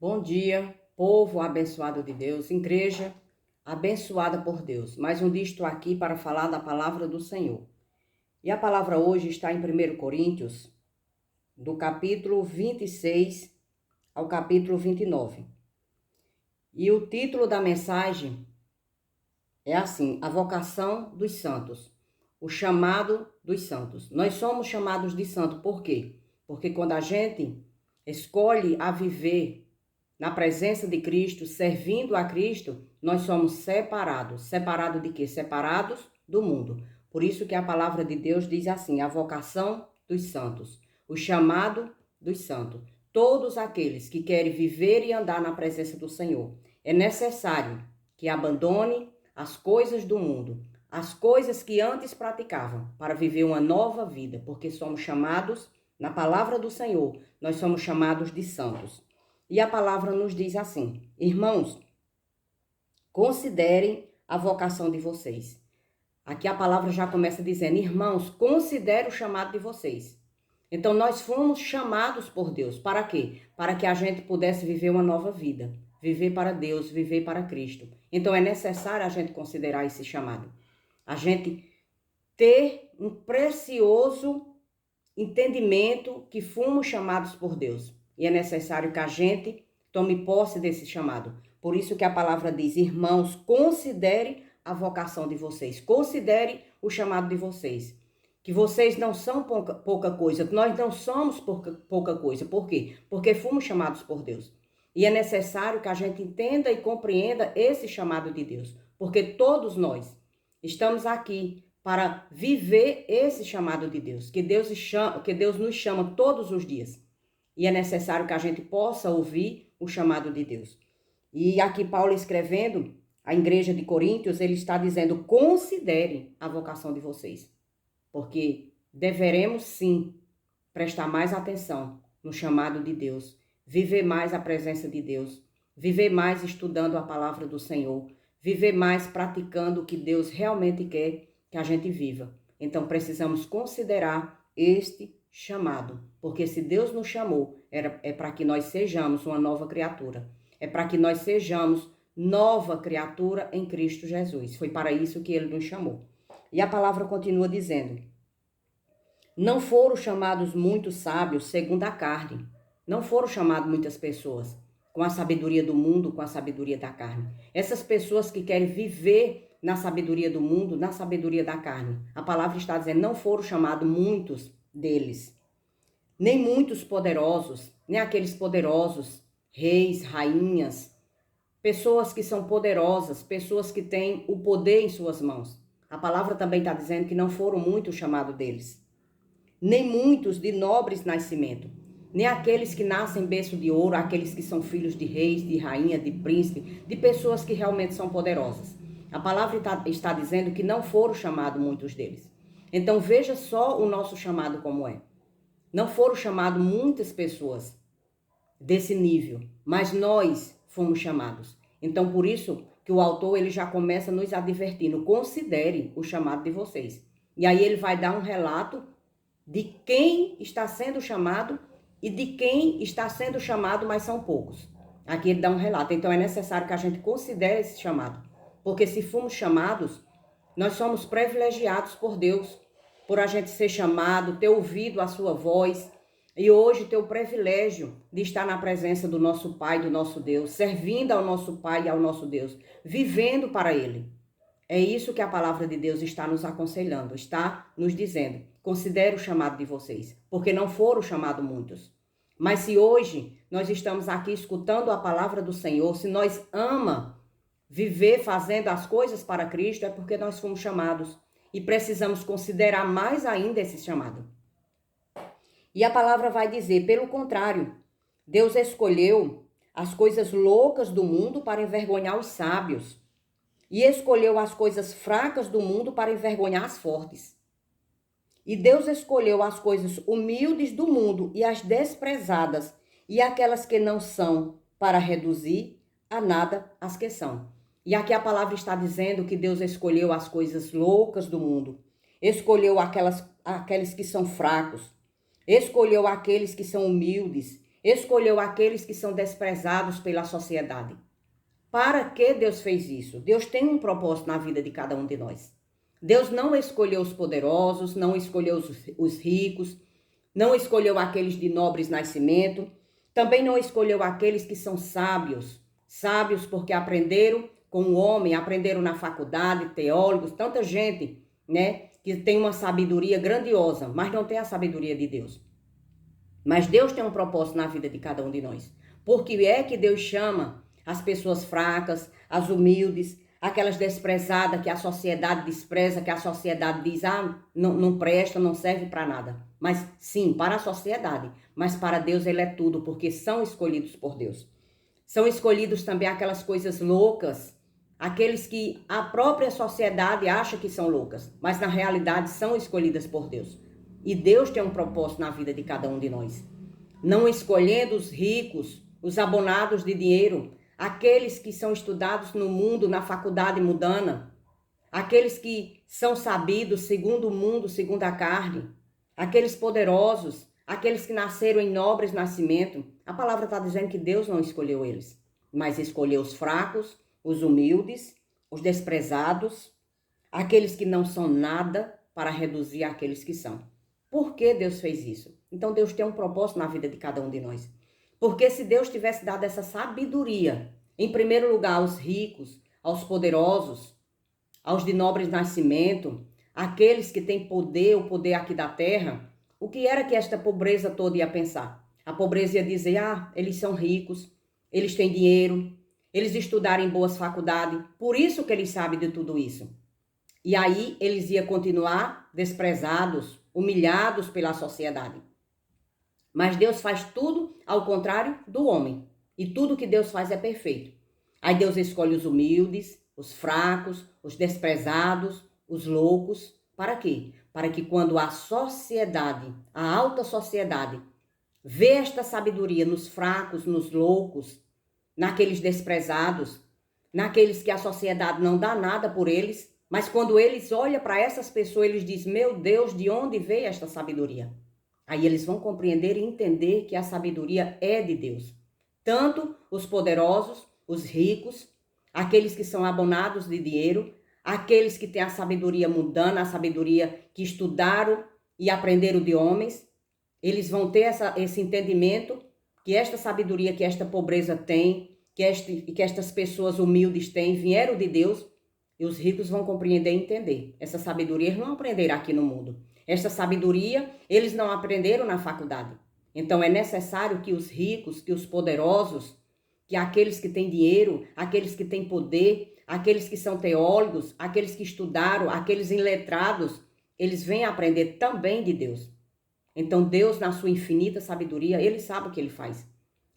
Bom dia, povo abençoado de Deus, igreja abençoada por Deus. Mais um dia estou aqui para falar da palavra do Senhor. E a palavra hoje está em 1 Coríntios, do capítulo 26 ao capítulo 29. E o título da mensagem é assim: a vocação dos santos, o chamado dos santos. Nós somos chamados de santo por quê? Porque quando a gente escolhe a viver na presença de Cristo, servindo a Cristo, nós somos separados. Separados de quê? Separados do mundo. Por isso que a palavra de Deus diz assim: a vocação dos santos, o chamado dos santos. Todos aqueles que querem viver e andar na presença do Senhor, é necessário que abandone as coisas do mundo, as coisas que antes praticavam, para viver uma nova vida, porque somos chamados, na palavra do Senhor, nós somos chamados de santos. E a palavra nos diz assim: irmãos, considerem a vocação de vocês. Aqui a palavra já começa dizendo: irmãos, considerem o chamado de vocês. Então nós fomos chamados por Deus. Para quê? Para que a gente pudesse viver uma nova vida. Viver para Deus, viver para Cristo. Então é necessário a gente considerar esse chamado. A gente ter um precioso entendimento que fomos chamados por Deus. E é necessário que a gente tome posse desse chamado. Por isso que a palavra diz: irmãos, considere a vocação de vocês. Considere o chamado de vocês. Que vocês não são pouca coisa. Nós não somos pouca coisa. Por quê? Porque fomos chamados por Deus. E é necessário que a gente entenda e compreenda esse chamado de Deus. Porque todos nós estamos aqui para viver esse chamado de Deus. Que Deus nos chama todos os dias. E é necessário que a gente possa ouvir o chamado de Deus. E aqui Paulo escrevendo à igreja de Coríntios, ele está dizendo: considerem a vocação de vocês. Porque deveremos sim prestar mais atenção no chamado de Deus, viver mais a presença de Deus, viver mais estudando a palavra do Senhor, viver mais praticando o que Deus realmente quer que a gente viva. Então precisamos considerar este chamado, porque se Deus nos chamou, é para que nós sejamos uma nova criatura, é para que nós sejamos nova criatura em Cristo Jesus. Foi para isso que Ele nos chamou. E a palavra continua dizendo: não foram chamados muitos sábios segundo a carne, não foram chamados muitas pessoas com a sabedoria do mundo, com a sabedoria da carne. Essas pessoas que querem viver na sabedoria do mundo, na sabedoria da carne. A palavra está dizendo: não foram chamados muitos deles, nem muitos poderosos, nem aqueles poderosos, reis, rainhas, pessoas que são poderosas, pessoas que têm o poder em suas mãos. A palavra também está dizendo que não foram muitos chamados deles, nem muitos de nobres nascimento, nem aqueles que nascem em berço de ouro, aqueles que são filhos de reis, de rainha, de príncipe, de pessoas que realmente são poderosas. A palavra está dizendo que não foram chamados muitos deles. Então veja só o nosso chamado como é. Não foram chamados muitas pessoas desse nível, mas nós fomos chamados. Então por isso que o autor ele já começa nos advertindo: considere o chamado de vocês. E aí ele vai dar um relato de quem está sendo chamado e de quem está sendo chamado, mas são poucos. Aqui ele dá um relato. Então é necessário que a gente considere esse chamado. Porque se fomos chamados, nós somos privilegiados por Deus, por a gente ser chamado, ter ouvido a sua voz, e hoje ter o privilégio de estar na presença do nosso Pai, do nosso Deus, servindo ao nosso Pai e ao nosso Deus, vivendo para Ele. É isso que a palavra de Deus está nos aconselhando, está nos dizendo: considere o chamado de vocês, porque não foram chamados muitos. Mas se hoje nós estamos aqui escutando a palavra do Senhor, se nós amamos viver fazendo as coisas para Cristo, é porque nós fomos chamados e precisamos considerar mais ainda esse chamado. E a palavra vai dizer: pelo contrário, Deus escolheu as coisas loucas do mundo para envergonhar os sábios, e escolheu as coisas fracas do mundo para envergonhar as fortes. E Deus escolheu as coisas humildes do mundo e as desprezadas e aquelas que não são, para reduzir a nada as que são. E aqui a palavra está dizendo que Deus escolheu as coisas loucas do mundo, escolheu aqueles que são fracos, escolheu aqueles que são humildes, escolheu aqueles que são desprezados pela sociedade. Para que Deus fez isso? Deus tem um propósito na vida de cada um de nós. Deus não escolheu os poderosos, não escolheu os ricos, não escolheu aqueles de nobres nascimento, também não escolheu aqueles que são sábios. Sábios porque aprenderam com o homem, aprenderam na faculdade, teólogos, tanta gente, né, que tem uma sabedoria grandiosa, mas não tem a sabedoria de Deus. Mas Deus tem um propósito na vida de cada um de nós. Porque é que Deus chama as pessoas fracas, as humildes, aquelas desprezadas que a sociedade despreza, que a sociedade diz, não presta, não serve para nada. Mas sim, para a sociedade, mas para Deus ele é tudo, porque são escolhidos por Deus. São escolhidos também aquelas coisas loucas, aqueles que a própria sociedade acha que são loucas, mas na realidade são escolhidas por Deus. E Deus tem um propósito na vida de cada um de nós. Não escolhendo os ricos, os abonados de dinheiro, aqueles que são estudados no mundo, na faculdade mundana, aqueles que são sabidos segundo o mundo, segundo a carne, aqueles poderosos, aqueles que nasceram em nobres nascimento. A palavra está dizendo que Deus não escolheu eles, mas escolheu os fracos, os humildes, os desprezados, aqueles que não são nada para reduzir aqueles que são. Por que Deus fez isso? Então Deus tem um propósito na vida de cada um de nós. Porque se Deus tivesse dado essa sabedoria, em primeiro lugar aos ricos, aos poderosos, aos de nobres nascimento, aqueles que têm poder, o poder aqui da terra, o que era que esta pobreza toda ia pensar? A pobreza ia dizer, eles são ricos, eles têm dinheiro, eles estudaram em boas faculdades, por isso que eles sabem de tudo isso. E aí eles iam continuar desprezados, humilhados pela sociedade. Mas Deus faz tudo ao contrário do homem. E tudo que Deus faz é perfeito. Aí Deus escolhe os humildes, os fracos, os desprezados, os loucos. Para quê? Para que quando a sociedade, a alta sociedade, vê esta sabedoria nos fracos, nos loucos, naqueles desprezados, naqueles que a sociedade não dá nada por eles, mas quando eles olham para essas pessoas, eles dizem, meu Deus, de onde veio esta sabedoria? Aí eles vão compreender e entender que a sabedoria é de Deus. Tanto os poderosos, os ricos, aqueles que são abonados de dinheiro, aqueles que têm a sabedoria mundana, a sabedoria que estudaram e aprenderam de homens, eles vão ter esse entendimento que esta sabedoria que esta pobreza tem, que estas pessoas humildes têm, vieram de Deus, e os ricos vão compreender e entender. Essa sabedoria eles não aprenderam aqui no mundo. Esta sabedoria eles não aprenderam na faculdade. Então é necessário que os ricos, que os poderosos, que aqueles que têm dinheiro, aqueles que têm poder, aqueles que são teólogos, aqueles que estudaram, aqueles iletrados, eles venham aprender também de Deus. Então Deus, na sua infinita sabedoria, ele sabe o que ele faz.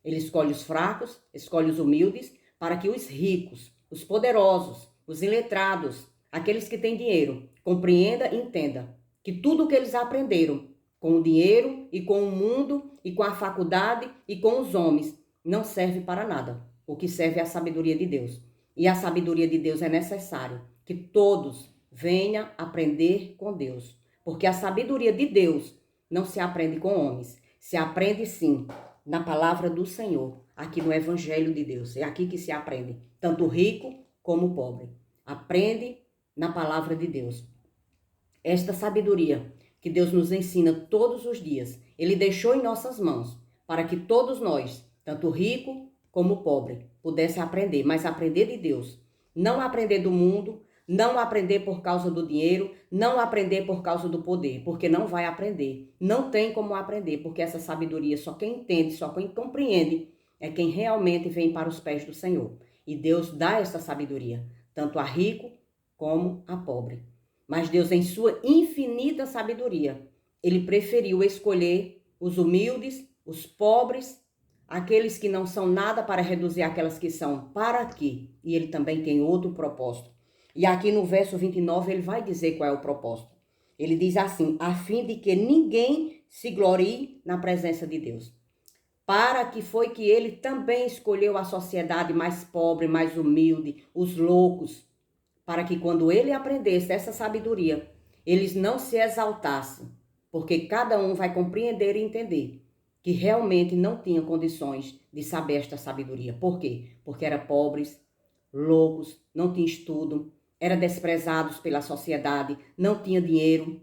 Ele escolhe os fracos, escolhe os humildes, para que os ricos, os poderosos, os iletrados, aqueles que têm dinheiro, compreenda e entenda que tudo o que eles aprenderam com o dinheiro e com o mundo e com a faculdade e com os homens não serve para nada. O que serve é a sabedoria de Deus. E a sabedoria de Deus é necessário que todos venham aprender com Deus. Porque a sabedoria de Deus não se aprende com homens. Se aprende sim na palavra do Senhor, aqui no Evangelho de Deus. É aqui que se aprende, tanto o rico como o pobre. Aprende na palavra de Deus. Esta sabedoria que Deus nos ensina todos os dias, Ele deixou em nossas mãos para que todos nós, tanto o rico como o pobre, pudessem aprender, mas aprender de Deus. Não aprender do mundo, não aprender por causa do dinheiro, não aprender por causa do poder, porque não vai aprender. Não tem como aprender, porque essa sabedoria só quem entende, só quem compreende, é quem realmente vem para os pés do Senhor. E Deus dá essa sabedoria, tanto a rico como a pobre. Mas Deus, em sua infinita sabedoria, Ele preferiu escolher os humildes, os pobres, aqueles que não são nada para reduzir aquelas que são. Para quê? E Ele também tem outro propósito. E aqui no verso 29 Ele vai dizer qual é o propósito. Ele diz assim, a fim de que ninguém se glorie na presença de Deus. Para que foi que Ele também escolheu a sociedade mais pobre, mais humilde, os loucos, para que quando ele aprendesse essa sabedoria, eles não se exaltassem, porque cada um vai compreender e entender que realmente não tinham condições de saber esta sabedoria. Por quê? Porque eram pobres, loucos, não tinham estudo, eram desprezados pela sociedade, não tinham dinheiro.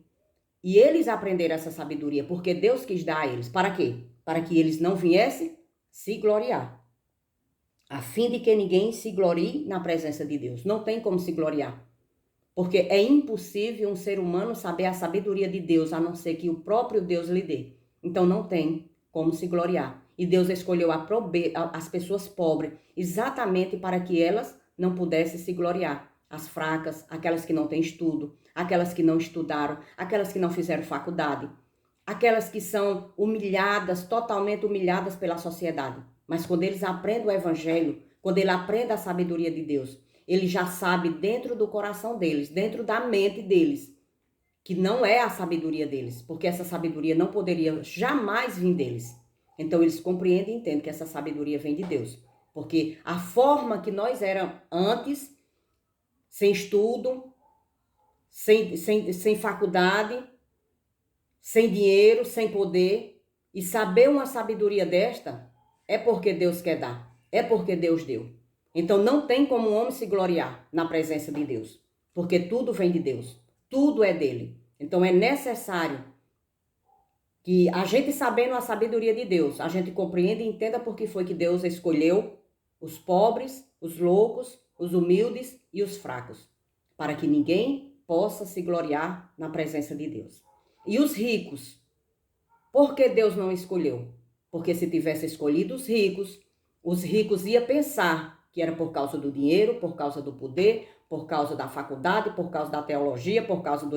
E eles aprenderam essa sabedoria porque Deus quis dar a eles. Para quê? Para que eles não viessem se gloriar. A fim de que ninguém se glorie na presença de Deus. Não tem como se gloriar. Porque é impossível um ser humano saber a sabedoria de Deus, a não ser que o próprio Deus lhe dê. Então não tem como se gloriar. E Deus escolheu as pessoas pobres exatamente para que elas não pudessem se gloriar. As fracas, aquelas que não têm estudo, aquelas que não estudaram, aquelas que não fizeram faculdade, aquelas que são humilhadas, totalmente humilhadas pela sociedade. Mas quando eles aprendem o evangelho, quando ele aprende a sabedoria de Deus, ele já sabe dentro do coração deles, dentro da mente deles, que não é a sabedoria deles, porque essa sabedoria não poderia jamais vir deles. Então eles compreendem e entendem que essa sabedoria vem de Deus. Porque a forma que nós éramos antes, sem estudo, sem faculdade, sem dinheiro, sem poder, e saber uma sabedoria desta, é porque Deus quer dar, é porque Deus deu. Então não tem como um homem se gloriar na presença de Deus, porque tudo vem de Deus, tudo é dele. Então é necessário que a gente, sabendo a sabedoria de Deus, a gente compreenda e entenda por que foi que Deus escolheu os pobres, os loucos, os humildes e os fracos, para que ninguém possa se gloriar na presença de Deus. E os ricos, por que Deus não escolheu? Porque se tivesse escolhido os ricos iam pensar que era por causa do dinheiro, por causa do poder, por causa da faculdade, por causa da teologia, por causa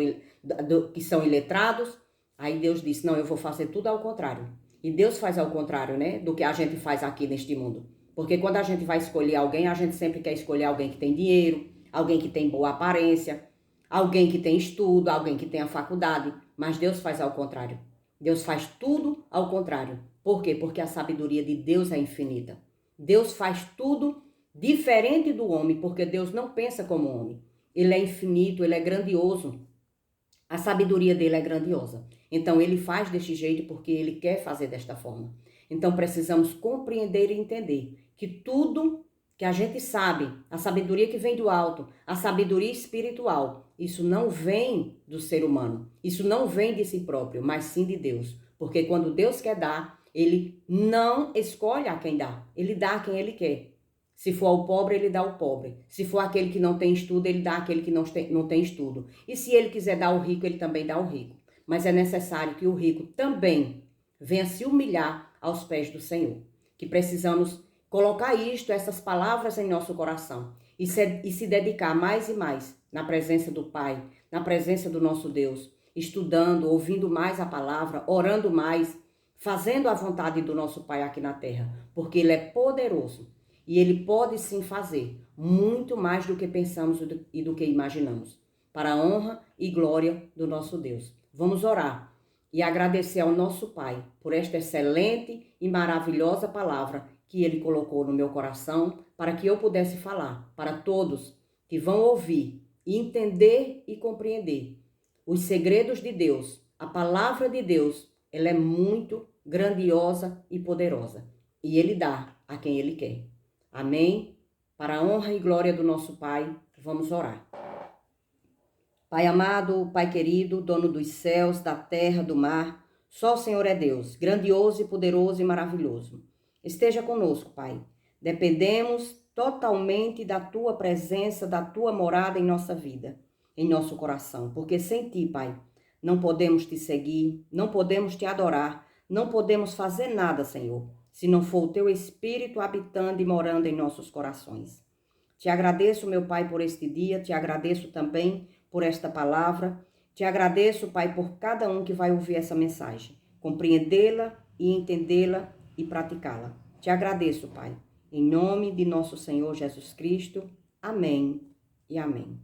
que são iletrados. Aí Deus disse, não, eu vou fazer tudo ao contrário. E Deus faz ao contrário, né, do que a gente faz aqui neste mundo. Porque quando a gente vai escolher alguém, a gente sempre quer escolher alguém que tem dinheiro, alguém que tem boa aparência, alguém que tem estudo, alguém que tem a faculdade. Mas Deus faz ao contrário. Deus faz tudo ao contrário. Por quê? Porque a sabedoria de Deus é infinita. Deus faz tudo diferente do homem, porque Deus não pensa como homem. Ele é infinito, ele é grandioso. A sabedoria dele é grandiosa. Então ele faz deste jeito porque ele quer fazer desta forma. Então precisamos compreender e entender que tudo que a gente sabe, a sabedoria que vem do alto, a sabedoria espiritual, isso não vem do ser humano, isso não vem de si próprio, mas sim de Deus. Porque quando Deus quer dar, ele não escolhe a quem dá, ele dá a quem ele quer. Se for ao pobre, ele dá ao pobre. Se for aquele que não tem estudo, ele dá àquele que não tem estudo. E se ele quiser dar ao rico, ele também dá ao rico. Mas é necessário que o rico também venha se humilhar aos pés do Senhor. Que precisamos colocar essas palavras em nosso coração e se dedicar mais e mais na presença do Pai, na presença do nosso Deus, estudando, ouvindo mais a palavra, orando mais, fazendo a vontade do nosso Pai aqui na terra, porque Ele é poderoso e Ele pode sim fazer muito mais do que pensamos e do que imaginamos, para a honra e glória do nosso Deus. Vamos orar e agradecer ao nosso Pai por esta excelente e maravilhosa palavra que Ele colocou no meu coração para que eu pudesse falar para todos que vão ouvir, entender e compreender os segredos de Deus. A palavra de Deus, ela é muito grandiosa e poderosa e Ele dá a quem Ele quer. Amém? Para a honra e glória do nosso Pai, vamos orar. Pai amado, Pai querido, dono dos céus, da terra, do mar, só o Senhor é Deus, grandioso e poderoso e maravilhoso. Esteja conosco, Pai. Dependemos totalmente da Tua presença, da Tua morada em nossa vida, em nosso coração, porque sem Ti, Pai, não podemos Te seguir, não podemos Te adorar, não podemos fazer nada, Senhor, se não for o Teu Espírito habitando e morando em nossos corações. Te agradeço, meu Pai, por este dia, te agradeço também por esta palavra, te agradeço, Pai, por cada um que vai ouvir essa mensagem, compreendê-la e entendê-la e praticá-la. Te agradeço, Pai, em nome de nosso Senhor Jesus Cristo. Amém e amém.